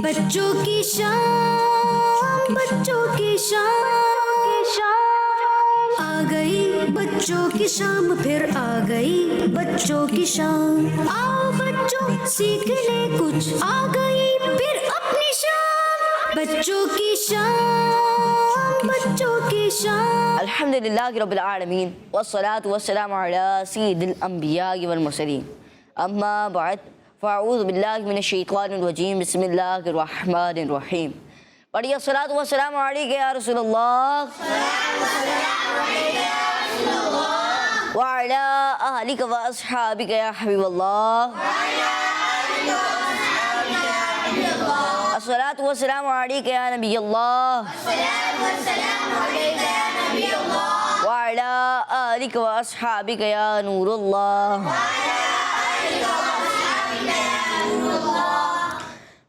بچوں کی شام، بچوں کی شام آ گئی، بچوں کی شام پھر آ گئی، بچوں کی شام آؤ بچوں سیکھ لے کچھ، آ گئی پھر اپنی شام، بچوں کی شام، بچوں کی شام۔ الحمدللہ رب العالمین والصلاة والسلام علی سید الانبیاء والمرسلین، اما بعد فاعوذ باللہ من الشیطان الرجیم، بسم اللہ الرحمن الرحیم۔ پڑھیے الصلاۃ والسلام علیک یا رسول اللہ وعلی اہلک واصحابک یا حبیب اللہ، الصلاۃ والسلام علیک یا نبی اللہ وعلی آلک واصحابک یا نور اللہ۔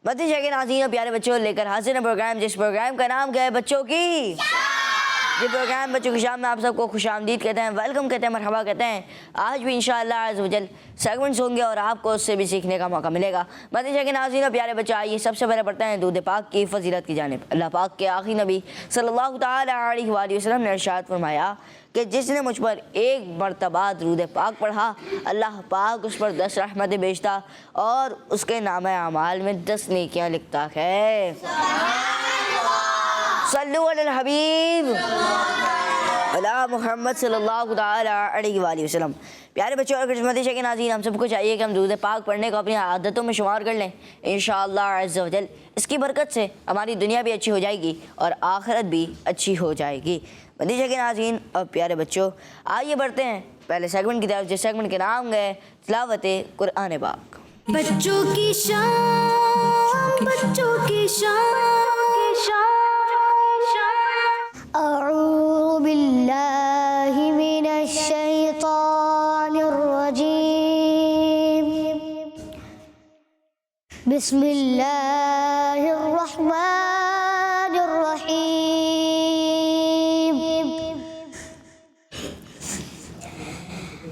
مدنی چینل کے ناظرین اور پیارے بچوں، لے کر حاضر ہیں پروگرام، جس پروگرام کا نام کیا ہے؟ بچوں کی یہ پروگرام بچوں کی شام میں آپ سب کو خوش آمدید کہتے ہیں، ویلکم کہتے ہیں، مرحبا کہتے ہیں۔ آج بھی انشاءاللہ عز و جل سیگمنٹس ہوں گے اور آپ کو اس سے بھی سیکھنے کا موقع ملے گا۔ مدنی چینل کے ناظرین اور پیارے بچوں، آئیے سب سے پہلے پڑھتے ہیں درود پاک کی فضیلت کی جانب۔ اللہ پاک کے آخری نبی صلی اللہ تعالی علیہ وآلہ وسلم نے ارشاد فرمایا کہ جس نے مجھ پر ایک مرتبہ درود پاک پڑھا، اللہ پاک اس پر 10 رحمتیں بھیجتا اور اس کے نامہ اعمال میں 10 نیکیاں لکھتا ہے۔ صلو علی الحبیب علی محمد صلی اللہ تعالی علیہ وآلہ وسلم۔ پیارے بچوں اور مدنی چینل کے ناظرین، ہم سب کو چاہیے کہ ہم درود پاک پڑھنے کو اپنی عادتوں میں شمار کر لیں۔ انشاءاللہ عز و جل اس کی برکت سے ہماری دنیا بھی اچھی ہو جائے گی اور آخرت بھی اچھی ہو جائے گی۔ مدنی چینل کے ناظرین اور پیارے بچوں، آئیے بڑھتے ہیں پہلے سیگمنٹ کی طرف، جس سیگمنٹ کے نام ہے تلاوت قرآن پاک۔ بچوں کی شام، بچوں کی شام اعوذ باللہ من الشیطان الرجیم، بسم اللہ الرحمن الرحیم۔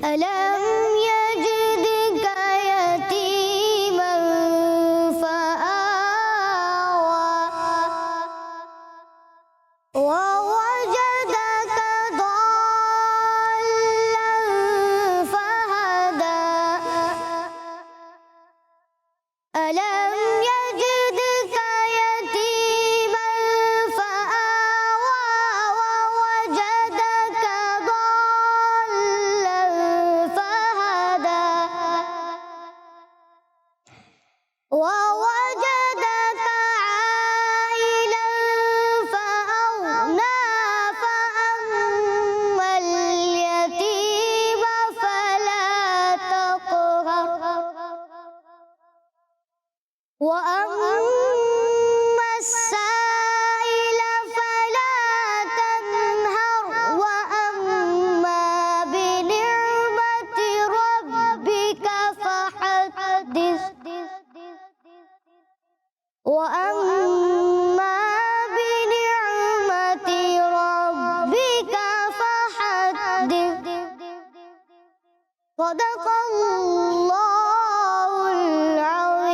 ألم يجدك يتيما فآوى ووجدك ضالا فهدى، ألم يجدك يتيما فآوى ووجدك ضالا فهدى، ووجدك عائلا فأغنى، فأما اليتيم فلا تقهر، وأما السائل فلا تنهر، وأما بنعمة ربك فحدث، وأما بنعمة ربك فحدث۔ صدق اللہ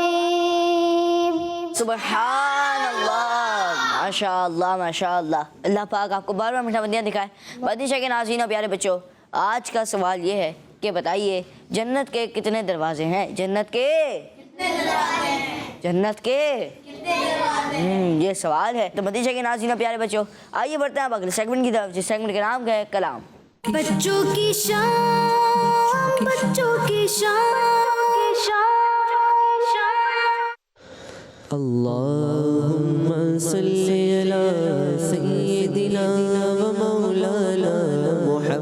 العظیم۔ سبحان اللہ، ماشاء اللہ ماشاء اللہ۔ اللہ پاک آپ کو بار بار میٹھا بندیاں دکھائے۔ مدنی چینل کے ناظرین اور پیارے بچوں، آج کا سوال یہ ہے کہ بتائیے جنت کے کتنے دروازے ہیں؟ جنت کے یہ سوال ہے۔ تو مدنی چینل کے ناظرین اور پیارے بچوں، آئیے بڑھتے ہیں اب اگلے سیگمنٹ کی طرف، جس سیگمنٹ کا نام ہے کلام۔ بچوں کی شام، بچوں کی شام اللہم صلی علی سیدنا و مولانا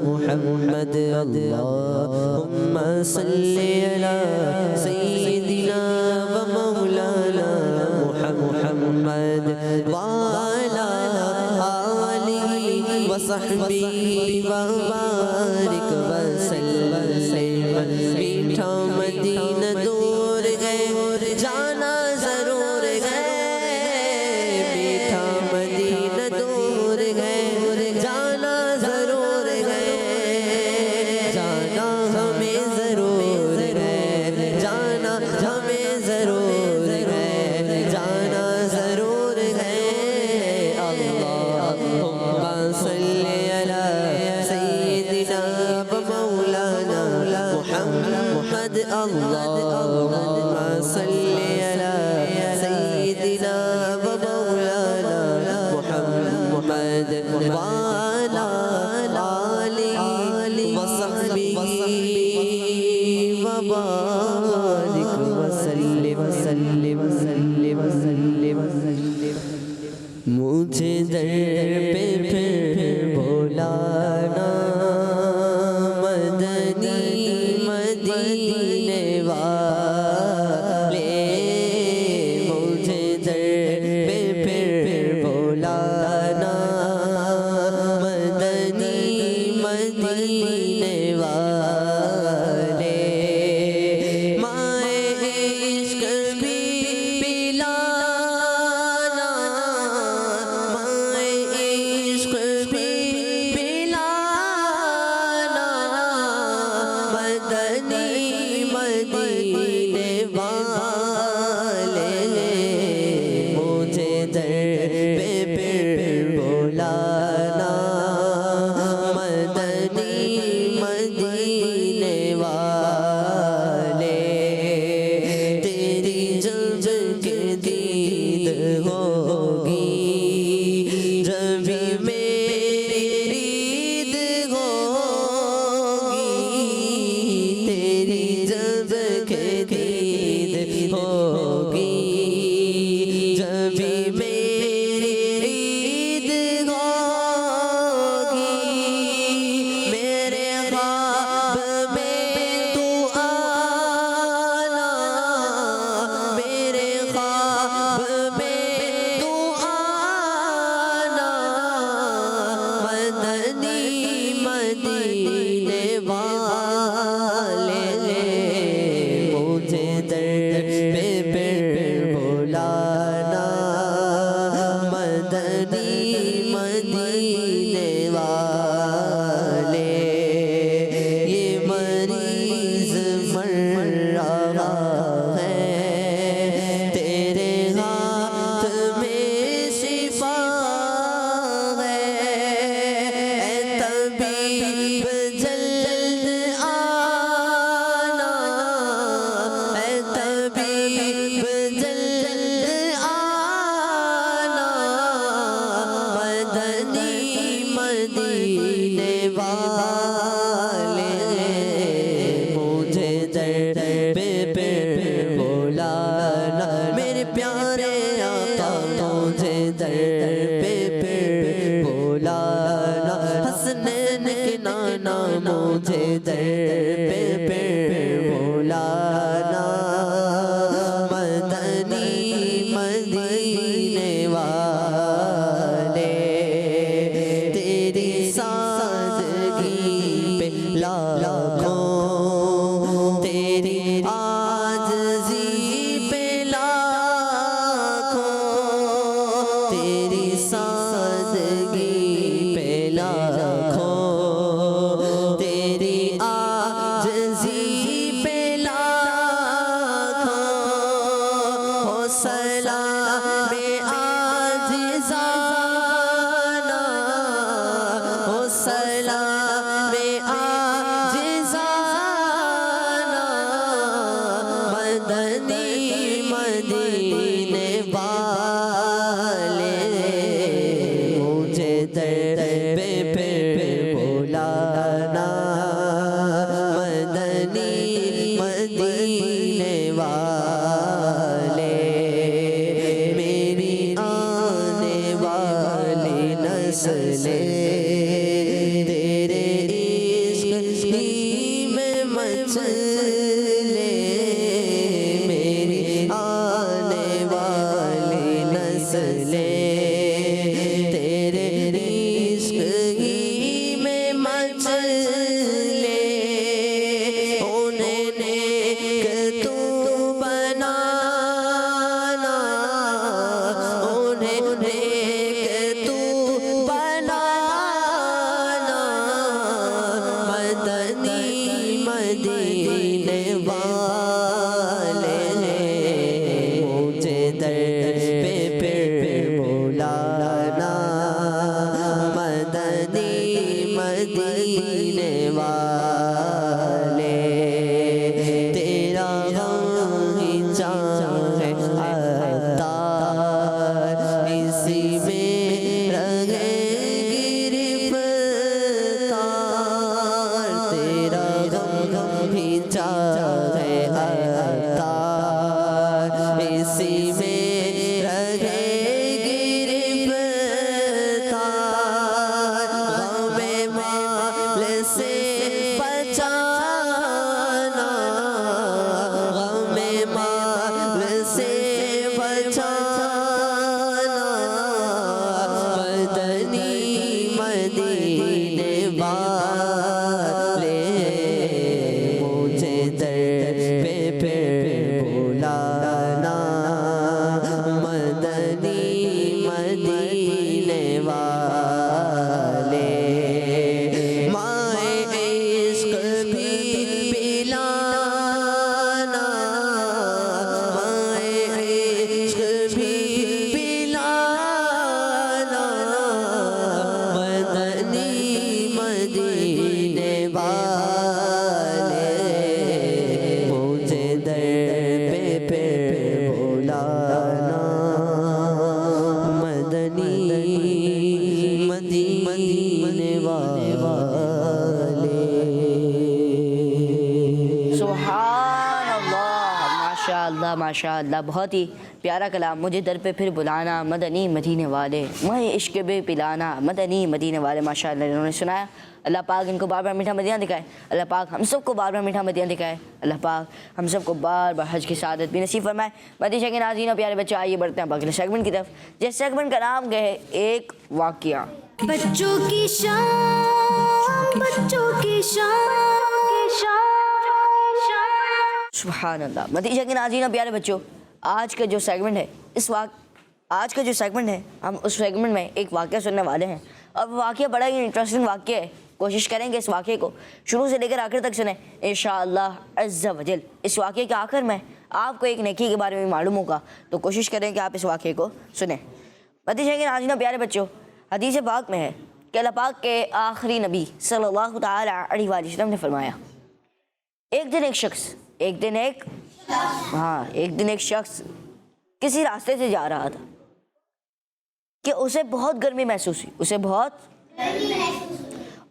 محمد، اللہم صلی علی سیدنا و مولانا محمد وعلی آلہ وصحبہ وبارک وسلم۔ میٹھا مدینہ دور گئے، جانا ضرور گئے، میٹھا مدینہ دور گئے، جانا ضرور گئے، جانا ہمیں ضرور ہے، جانا ہمیں ضرور ہے، جانا مجھے در پہ پھر بلانا حسنین کے نانا مجھے در پہ پھر بلانا مدنی مدینے والے تیری سادگی پہ لاکھوں تیری عاجزی پہ لاکھوں تیری سادگی پہ لاکھوں تیری عاجزی پہ لاکھوں ہو سلام عاجزانہ ہو سلام عاجزانہ مدنی مدینے والے مجھے در پہ پھر بلانا مدنی مدینے والے میری آنے والی نسلیں تیرے عشق ہی میں مچلے میری آنے والی نسلیں تیرے عشق ہی میں مچلے انہیں نیک تو بنانا انہیں نیک تو بنانا مدنی مدینے والے مجھے در پہ پھر بلانا مدنی مدینے والے تیرا غم ہی چاہے عطار اسی میں رہے گرفتار تیرا غم ہی چاہے عطار اسی میں رہے گرفتار غم مال سے بچانا غم مال سے بچانا مدنی مدینے والے مجھے در پہ پھر بلانا مدنی مدینے والے مائے عشق بھی پلانا مائے عشق بھی پلانا مدنی مدینے والے مجھے در پہ پھر بلانا مدنی مدینے والے سبحان اللہ ماشاء اللہ ماشاء اللہ بہت ہی پیارا کلام مجھے در پہ پھر بلانا مدنی مدینے والے میں عشق بھی پلانا مدنی مدینے والے ماشاء اللہ انہوں نے سنایا اللہ پاک ان کو بار بار میٹھا مدینہ دکھائے اللہ پاک ہم سب کو بار بار میٹھا مدینہ دکھائے اللہ پاک ہم سب کو بار بار حج کی سعادت بھی نصیب فرمائے مدینہ کے ناظرین اور پیارے بچے آئیے بڑھتے ہیں اگلے سیگمنٹ کی طرف جس سیگمنٹ کا نام ہے ایک واقعہ بچوں کی شان بچوں کی شان سبحان اللہ مدینہ کے ناظرین اور پیارے بچوں آج کا جو سیگمنٹ ہے آج کا جو سیگمنٹ ہے ہم اس سیگمنٹ میں ایک واقعہ سننے والے ہیں اور وہ واقعہ بڑا ہی انٹرسٹنگ واقعہ ہے کوشش کریں گے اس واقعے کو شروع سے لے کر آخر تک سنیں انشاءاللہ عز و جل اس واقعے کے آخر میں آپ کو ایک نیکی کے بارے میں معلوم ہوگا تو کوشش کریں کہ آپ اس واقعے کو سنیں مدینہ کے ناظرین پیارے بچوں حدیث پاک میں ہے کہ اللہ پاک کے آخری نبی صلی اللہ تعالی علیہ وآلہ وسلم نے فرمایا ایک دن ایک شخص کسی راستے سے جا رہا تھا کہ اسے بہت گرمی محسوس ہوئی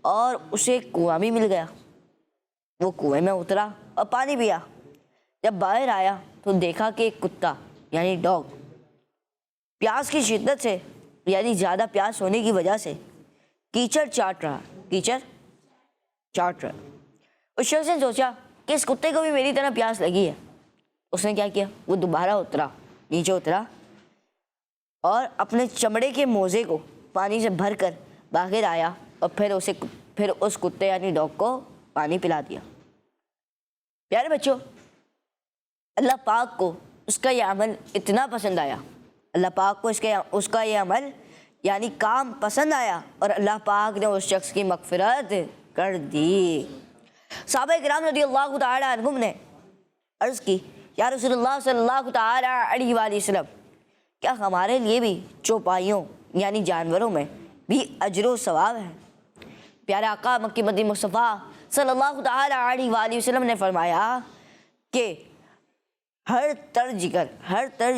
اور اسے ایک کنواں بھی مل گیا وہ کنویں میں اترا اور پانی پیا جب باہر آیا تو دیکھا کہ ایک کتا یعنی ڈاگ پیاس کی شدت سے یعنی زیادہ پیاس ہونے کی وجہ سے کیچڑ چاٹ رہا، کیچڑ چاٹ رہا۔ اس شخص نے سوچا کہ اس کتے کو بھی میری طرح پیاس لگی ہے۔ اس نے کیا کیا، وہ دوبارہ اترا، نیچے اترا اور اپنے چمڑے کے موزے کو پانی سے بھر کر باہر آیا اور پھر اس کتے یعنی ڈاگ کو پانی پلا دیا۔ پیارے بچوں، اللہ پاک کو اس کا یہ عمل اتنا پسند آیا، اللہ پاک کو اس کا یہ عمل یعنی کام پسند آیا اور اللہ پاک نے اس شخص کی مغفرت کر دی۔ صحابہ کرام رضی اللہ تعالی عنہم نے عرض کی، یا رسول اللہ صلی اللہ تعالی علیہ وآلہ وسلم، کیا ہمارے لیے بھی چوپائیوں یعنی جانوروں میں بھی اجر و ثواب ہے؟ پیارے آقا مکی مدنی مصطفیٰ صلی اللہ تعالی علیہ وآلہ وسلم نے فرمایا کہ ہر تر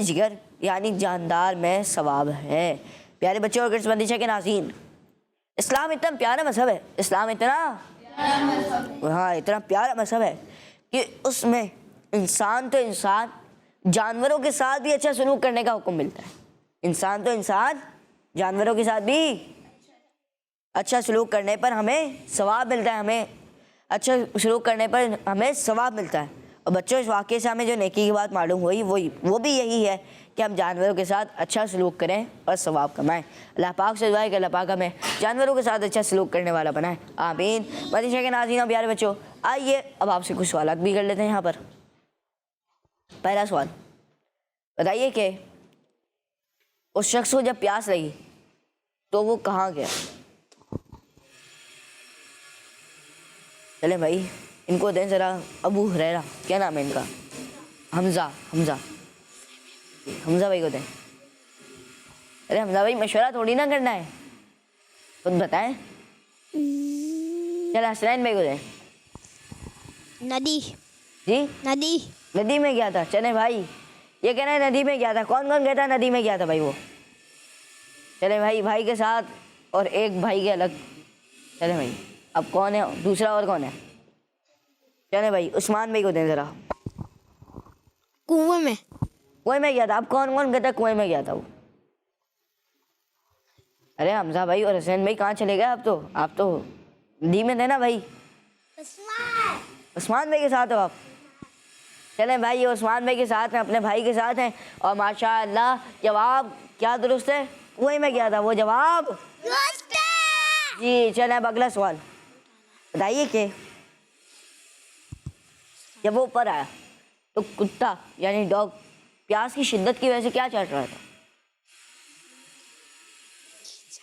جگر یعنی جاندار میں ثواب ہے۔ پیارے بچوں اور گرسمندیشہ کے ناظرین، اسلام اتنا پیارا مذہب ہے، اسلام اتنا پیارا مذہب ہے کہ اس میں انسان جانوروں کے ساتھ بھی اچھا سلوک کرنے کا حکم ملتا ہے۔ انسان جانوروں کے ساتھ بھی اچھا سلوک کرنے پر ہمیں ثواب ملتا ہے، ہمیں اچھا سلوک کرنے پر ہمیں ثواب ملتا ہے۔ اور بچوں، اس واقعے سے ہمیں جو نیکی کی بات معلوم ہوئی وہ بھی یہی ہے کہ ہم جانوروں کے ساتھ اچھا سلوک کریں اور ثواب کمائیں۔ اللہ پاک سے دعا ہے کہ اللہ پاک ہمیں جانوروں کے ساتھ اچھا سلوک کرنے والا بنائے، آمین۔ مدنی کے ناظرین، پیارے بچوں، آئیے اب آپ سے کچھ سوالات بھی کر لیتے ہیں یہاں پر۔ پہلا سوال، بتائیے کہ اس شخص کو جب پیاس لگی تو وہ کہاں گیا؟ چلیں بھائی، ان کو دیں ذرا، ابو ہریرہ، کیا نام ہے ان کا؟ حمزہ بھائی کو دیں۔ ارے حمزہ بھائی، مشورہ تھوڑی نہ کرنا ہے، خود بتائیں۔ چلیں حسنین بھائی کو دیں۔ ندی، جی ندی میں گیا تھا۔ چلیں بھائی، یہ کہہ رہے ہیں ندی میں گیا تھا، کون کون کہتا ہے ندی میں گیا تھا بھائی وہ؟ چلیں بھائی کے ساتھ اور ایک بھائی کے الگ۔ چلیں بھائی، اب کون ہے دوسرا، اور کون ہے؟ چلیں بھائی، عثمان بھائی کو دیں ذرا۔ کنویں میں گیا تھا، اب کون کون کہتا ہے کنویں میں گیا تھا وہ؟ ارے حمزہ بھائی اور حسین بھائی کہاں چلے گئے؟ آپ تو ندی میں تھے نا بھائی۔ عثمان بھائی کے ساتھ ہو آپ؟ چلیں بھائی، یہ عثمان بھائی کے ساتھ ہیں، اپنے بھائی کے ساتھ ہیں، اور ماشاء اللہ جواب کیا درست ہے؟ کنویں میں گیا تھا، وہ جواب درست ہے جی۔ چلیں اب اگلا سوال، بتائیے کہ جب وہ اوپر آیا تو کتا یعنی ڈاگ پیاس کی شدت کی وجہ سے کیا چاٹ رہا تھا؟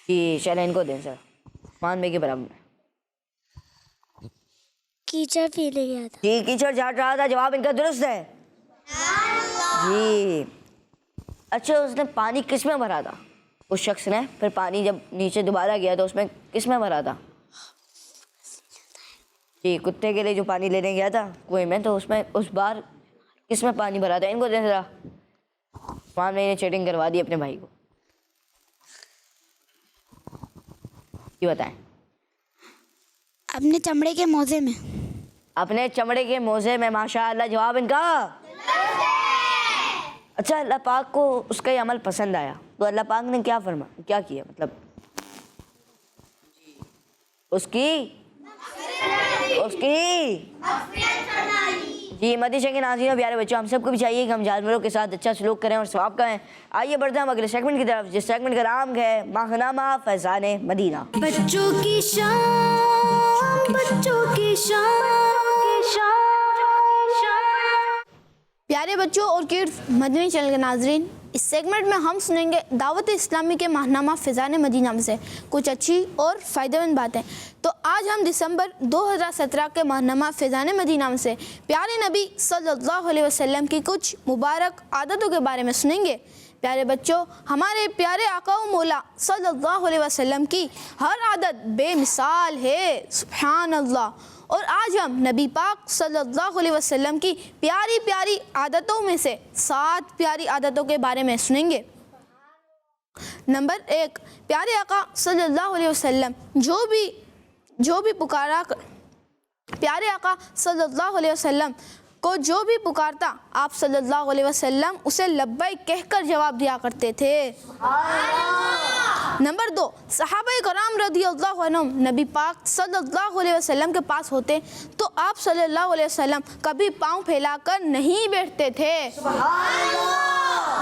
جی چلیں ان کو دیں سر، عثمان بھائی کے برابر میں۔ کیچڑ پی لے گیا تھا جی کیچڑ چاٹ رہا تھا، جواب ان کا درست ہے جی۔ اچھا، اس نے پانی کس میں بھرا تھا؟ اس شخص نے پھر پانی جب نیچے دوبارہ گیا تو اس میں کس میں بھرا تھا؟ جی کتے کے لیے جو پانی لینے گیا تھا کنویں میں، تو اس بار کس میں پانی بھرا تھا؟ ان کو دیں ذرا، عثمان بھائی نے چیٹنگ کروا دی اپنے بھائی کو، یہ بتائیں۔ اپنے چمڑے کے موزے میں۔ اپنے چمڑے کے موزے میں، ماشاء اللہ جواب ان کا۔ اچھا، اللہ پاک کو اس کا یہ عمل پسند آیا تو اللہ پاک نے کیا کیا مطلب اس کی جی۔ مدیشہ کے ناظرین اور پیارے بچوں، ہم سب کو بھی چاہیے کہ ہم جانوروں کے ساتھ اچھا سلوک کریں اور ثواب کریں۔ آئیے بڑھتے ہیں ہم اگلے سیگمنٹ کی طرف، جس سیگمنٹ کا نام ہے ماہنامہ فیضان مدینہ۔ بچوں کی شان، بچوں کی شان۔ پیارے بچوں اور کڈز مدنی چینل کے ناظرین، اس سیگمنٹ میں ہم سنیں گے دعوت اسلامی کے ماہنامہ فیضان مدینہ میں سے کچھ اچھی اور فائدہ مند باتیں۔ تو آج ہم دسمبر 2017 کے ماہنامہ فیضان مدینہ میں سے پیارے نبی صلی اللہ علیہ وسلم کی کچھ مبارک عادتوں کے بارے میں سنیں گے۔ پیارے بچوں، ہمارے پیارے آقا و مولا صلی اللہ علیہ وسلم کی ہر عادت بے مثال ہے، سبحان اللہ۔ اور آج ہم نبی پاک صلی اللہ علیہ وسلم کی پیاری پیاری عادتوں میں سے 7 پیاری عادتوں کے بارے میں سنیں گے۔ نمبر 1، پیارے آقا صلی اللہ علیہ وسلم جو بھی پکارا پیارے آقا صلی اللہ علیہ وسلم کو جو بھی پکارتا آپ صلی اللہ علیہ وسلم اسے لبیک کہہ کر جواب دیا کرتے تھے۔ نمبر 2، صحابہ کرام رضی اللہ عنہم نبی پاک صلی اللہ علیہ وسلم کے پاس ہوتے تو آپ صلی اللہ علیہ وسلم کبھی پاؤں پھیلا کر نہیں بیٹھتے تھے۔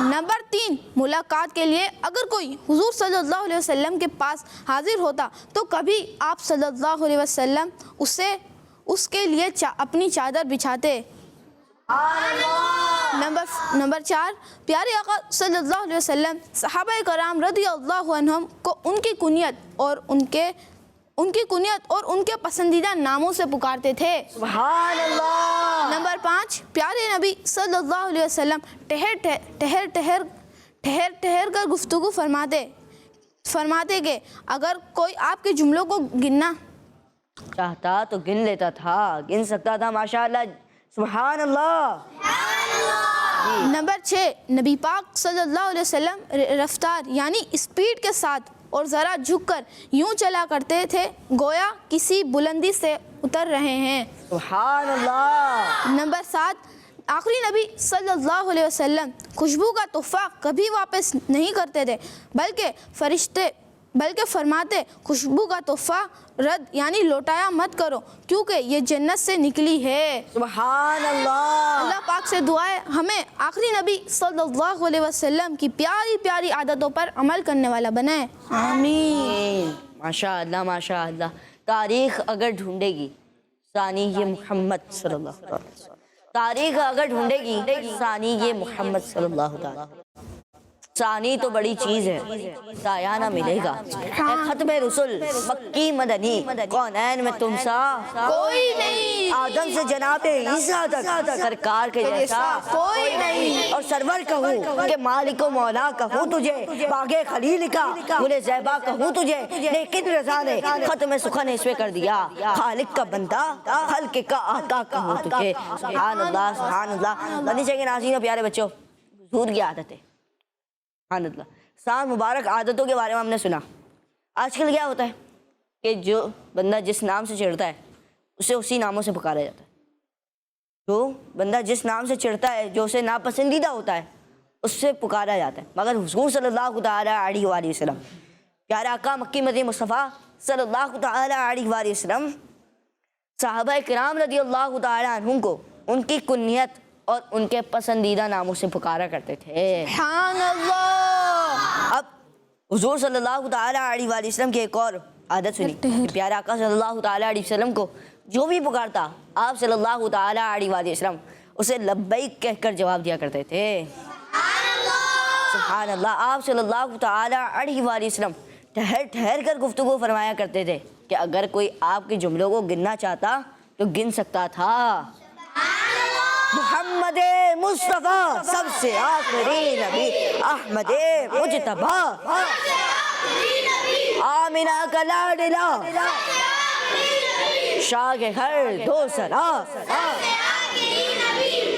نمبر 3، ملاقات کے لیے اگر کوئی حضور صلی اللہ علیہ وسلم کے پاس حاضر ہوتا تو کبھی آپ صلی اللہ علیہ وسلم اس کے لیے اپنی چادر بچھاتے۔ نمبر 4، پیارے آقا صلی اللہ علیہ وسلم صحابہ کرام رضی اللہ عنہم کو ان کی کنیت اور ان کے پسندیدہ ناموں سے پکارتے تھے۔ سبحان اللہ۔ نمبر 5، پیارے نبی صلی اللہ علیہ وسلم ٹھہر کر گفتگو فرماتے کہ اگر کوئی آپ کے جملوں کو گننا چاہتا تو گن لیتا تھا، گن سکتا تھا، ماشاءاللہ، سبحان اللہ۔ نمبر 6، نبی پاک صلی اللہ علیہ وسلم رفتار یعنی اسپیڈ کے ساتھ اور ذرا جھک کر یوں چلا کرتے تھے گویا کسی بلندی سے اتر رہے ہیں۔ سبحان اللہ۔ نمبر 7، آخری نبی صلی اللہ علیہ وسلم خوشبو کا تحفہ کبھی واپس نہیں کرتے تھے بلکہ فرماتے خوشبو کا تحفہ رد یعنی لوٹایا مت کرو کیونکہ یہ جنت سے نکلی ہے۔ سبحان اللہ۔ اللہ پاک سے دعا ہے ہمیں آخری نبی صلی اللہ علیہ وسلم کی پیاری پیاری عادتوں پر عمل کرنے والا بنائے، آمین۔ ماشاء اللہ ماشاء اللہ۔ تاریخ اگر ڈھونڈے گی ثانی یہ محمد صلی اللہ علیہ وسلم، تاریخ اگر ڈھونڈے گی ثانی یہ محمد صلی اللہ علیہ وسلم۔ ثانی تو بڑی چیز ہے، سایہ نہ ملے گا۔ اے ختم رسول مکی مدنی، کونین میں تم سا کوئی نہیں، آدم سے جناب عیسیٰ تک سرکار کے جیسا کوئی نہیں۔ اور سرور کہوں کہ مالک و مولا کہوں تجھے، باغ خلیل کا گل زیبا کہوں تجھے، لیکن رضا نے ختم سخن اس پہ کر دیا، خالق کا بندہ خلق کا آقا کہوں تجھے۔ سبحان اللہ سبحان اللہ۔ مدنی کے ناظرین و پیارے بچوں، حضور کی عادت ہے، سبحان اللہ، 7 مبارک عادتوں کے بارے میں ہم نے سنا۔ آج کل کیا ہوتا ہے کہ جو بندہ جس نام سے چڑھتا ہے اسے اسی ناموں سے پکارا جاتا ہے، جو بندہ جس نام سے چڑھتا ہے جو اسے ناپسندیدہ ہوتا ہے اس سے پکارا جاتا ہے، مگر حضور صلی اللہ تعالیٰ علیہ وآلہ وسلم، پیارے آقا مکی مدنی مصطفیٰ صلی اللہ تعالیٰ علیہ وآلہ وسلم صحابہ کرام رضی اللہ تعالیٰ عنہم کو ان کی کنیت اور ان کے پسندیدہ ناموں سے پکارا کرتے تھے۔ سبحان اللہ۔ اب حضور صلی اللہ تعالیٰ علیہ وآلہ وسلم کی ایک اور عادت سنی کہ پیارے آقا صلی اللہ تعالیٰ علیہ وسلم کو جو بھی پکارتا آپ صلی اللہ تعالیٰ علیہ وآلہ وسلم اسے لبیک کہہ کر جواب دیا کرتے تھے۔ سبحان اللہ۔ آپ صلی اللہ تعالیٰ علیہ وآلہ وسلم ٹھہر کر گفتگو فرمایا کرتے تھے کہ اگر کوئی آپ کے جملوں کو گننا چاہتا تو گن سکتا تھا۔ محمد مصطفیٰ سب سے آخری نبی، احمد مجتبیٰ آمینہ کا لاڈلا، شاہ کے گھر دو سرا،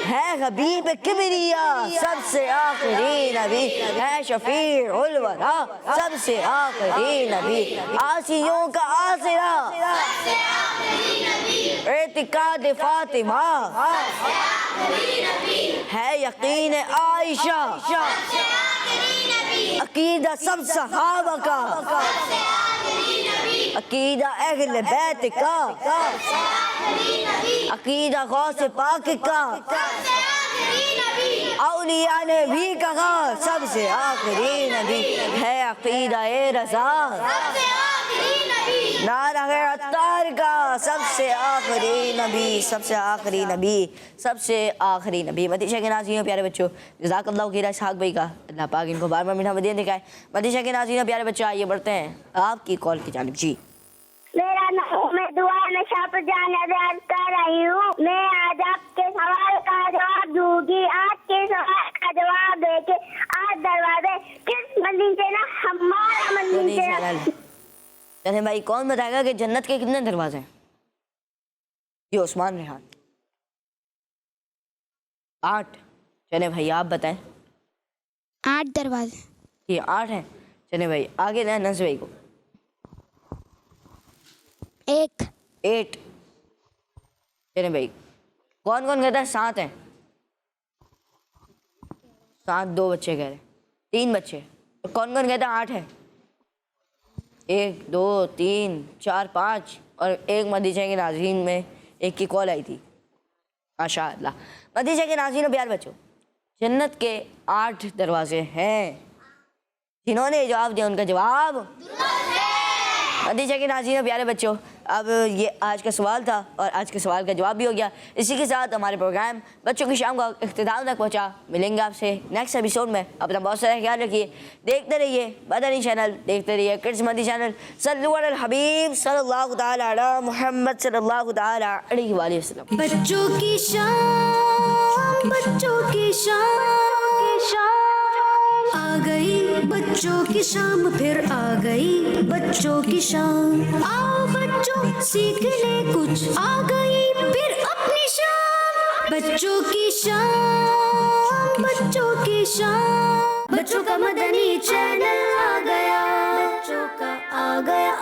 ہے حبیب کبریا سب سے آخری نبی، ہے شفیع الورا سب سے آخری نبی، آسیوں کا آسرا، اعتقاد فاطمہ، ہے یقین عائشہ، عقیدہ سب صحابہ کا، عقیدہ اہل بیت کا، عقیدہ غوث پاک کا، اولیاء نے بھی کہا سب سے آخری نبی، ہے عقیدہ رضا، نعرہ عطار کا سب سے آخری نبی، سب سے آخری نبی، سب سے آخری نبی۔ مدیشہ کے ناظرین پیارے بچوں، جزاک اللہ خیر اسحاق بھائی کا، اللہ پاک ان کو بار بار میٹھا مدینہ دکھائے۔ مدیشہ کے ناظرین پیارے بچوں، آئیے بڑھتے ہیں آپ کی کال کی جانب۔ جی میرا نام میں دعا میں شاپ جان کر رہی ہوں۔ میں آج آپ کے سوال کا جواب دوں گی۔ آپ کے سوال کا جواب دے کے آج دروازے کس مندی سے نا ہمارا مندی سے چلیں بھائی، کون بتائے گا کہ جنت کے کتنے دروازے ہیں؟ یہ عثمان ریحان 8۔ چلیں بھائی آپ بتائیں۔ 8 دروازے۔ یہ 8 ہیں۔ چلیں بھائی آگے دیں ننس بھائی کو۔ 1۔ 8۔ چلیں بھائی کون کون کہتا ہے 7 ہیں؟ 7 2 بچے کہہ رہے، 3 بچے. اور کون کون کہتا ہے 8 ہے؟ 1 2 3 4 5. اور ایک مدیشہ کے ناظرین میں ایک کی کال آئی تھی. ماشاء اللہ. مدیشہ کے ناظرین و پیار بچوں، جنت کے 8 دروازے ہیں. جنہوں نے جواب دیا ان کا جواب مدیشہ کے ناظرین و پیارے بچوں. اب یہ آج کا سوال تھا اور آج کے سوال کا جواب بھی ہو گیا. اسی کے ساتھ ہمارے پروگرام بچوں کی شام کا اختتام تک پہنچا. ملیں گے آپ سے نیکسٹ ایپیسوڈ میں. اپنا بہت سارا خیال رکھیے. دیکھتے رہیے مدنی چینل، دیکھتے رہیے کڈس مدنی چینل. صلو علی الحبیب صلی اللہ تعالی علی محمد صلی اللہ تعالی علیہ وآلہ وسلم. بچوں کی شام، بچوں کی شام آ گئی، بچوں کی شام پھر آ گئی بچوں کی شام. آؤ بچوں سیکھنے کچھ آ گئی پھر اپنی شام. بچوں کی شام، بچوں کی شام، بچوں کا مدنی چینل آ گیا، بچوں کا آ گیا